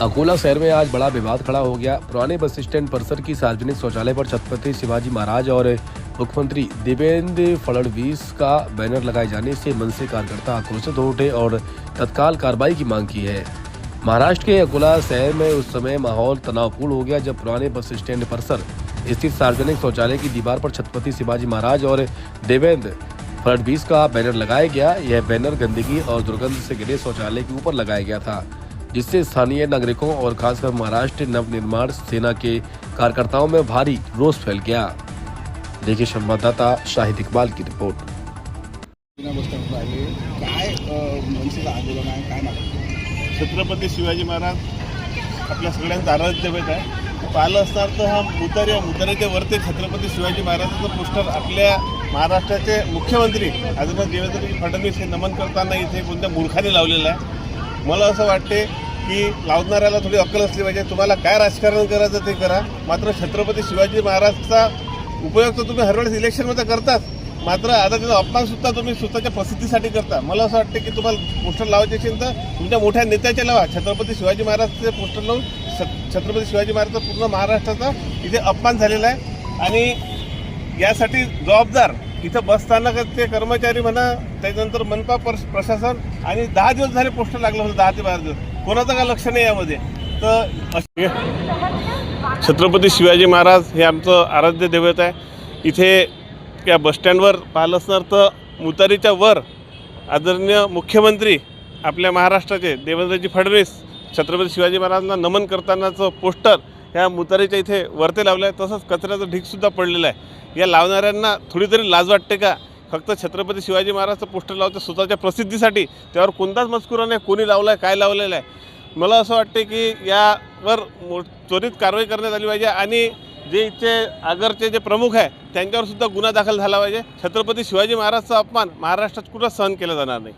अकोला शहर में आज बड़ा विवाद खड़ा हो गया। पुराने बस स्टैंड परिसर की सार्वजनिक शौचालय पर छत्रपति शिवाजी महाराज और मुख्यमंत्री देवेंद्र फडणवीस का बैनर लगाए जाने से मन से कार्यकर्ता आक्रोशित हो उठे और तत्काल कार्रवाई की मांग की है। महाराष्ट्र के अकोला शहर में उस समय माहौल तनावपूर्ण हो गया जब पुराने बस स्टैंड परिसर स्थित सार्वजनिक शौचालय की दीवार पर छत्रपति शिवाजी महाराज और देवेंद्र फडणवीस का बैनर लगाया गया। यह बैनर गंदगी और दुर्गंध से घिरे शौचालय के ऊपर लगाया गया था, जिससे स्थानीय नागरिकों और खासकर महाराष्ट्र नवनिर्माण सेना के कार्यकर्ताओं में भारी रोष फैल गया। देखिए संवाददाता शाहिद इकबाल की रिपोर्ट। छत्रपती शिवाजी महाराज आपल्या सगळ्यांचा आराध्य दैवत आहे। पाहिलं असणार तर हा मुताऱ्याच्या वरती छत्रपती शिवाजी महाराजांचं पोस्टर आपल्या महाराष्ट्राचे मुख्यमंत्री आदरणीय देवेंद्र फडणवीस हे नमन करताना इथे कोणत्या मूर्खाने लावलेलं आहे। मला असं वाटते की लावणाऱ्याला थोडी अक्कल असली पाहिजे। तुम्हाला काय राजकारण करायचं ते करा, मात्र छत्रपती शिवाजी महाराजचा उपयोग तर तुम्ही हरवेळेस इलेक्शनमध्ये करताच, मात्र आता त्याचा अपमान सुद्धा तुम्ही स्वतःच्या प्रसिद्धीसाठी करता। मला असं वाटतं की तुम्हाला पोस्टर लावायचे असेल तर तुमच्या मोठ्या नेत्याचे लावा। छत्रपती शिवाजी महाराजचे पोस्टर लावून छत्रपती शिवाजी महाराजचा पूर्ण महाराष्ट्राचा इथे अपमान झालेला आहे आणि यासाठी जबाबदार इथं बसस्थानकाचे कर्मचारी म्हणा, त्याच्यानंतर मनपा प्रशासन आणि 10 दिवस झाले पोस्टर लागलं होतं, 10 ते 12 दिवस कोणाचं काय लक्ष नाही यामध्ये। तर छत्रपती शिवाजी महाराज हे आमचं आराध्य दैवत आहे। इथे या बसस्टँडवर पाहिलं असणार तर मुतारीच्या वर आदरणीय मुख्यमंत्री आपल्या महाराष्ट्राचे देवेंद्रजी फडणवीस छत्रपती शिवाजी महाराजांना नमन करतानाचं पोस्टर ह्या मुतारीच्या इथे वरते लावलं आहे। तसंच कचऱ्याचं ढीगसुद्धा पडलेलं आहे। या लावणाऱ्यांना थोडी तरी लाज वाटते का? फक्त छत्रपती शिवाजी महाराजचं पोस्टर लावतं स्वतःच्या प्रसिद्धीसाठी, त्यावर कोणताच मजकूर नाही, कोणी लावलं आहे, काय लावलेलं आहे। मला असं वाटते की यावर त्वरित कारवाई करण्यात आली पाहिजे आणि जे इथे आगरचे जे प्रमुख आहे त्यांच्यावर सुद्धा गुन्हा दाखल झाला पाहिजे। छत्रपती शिवाजी महाराजचा अपमान महाराष्ट्रात कुठंच सहन केला जाणार नाही।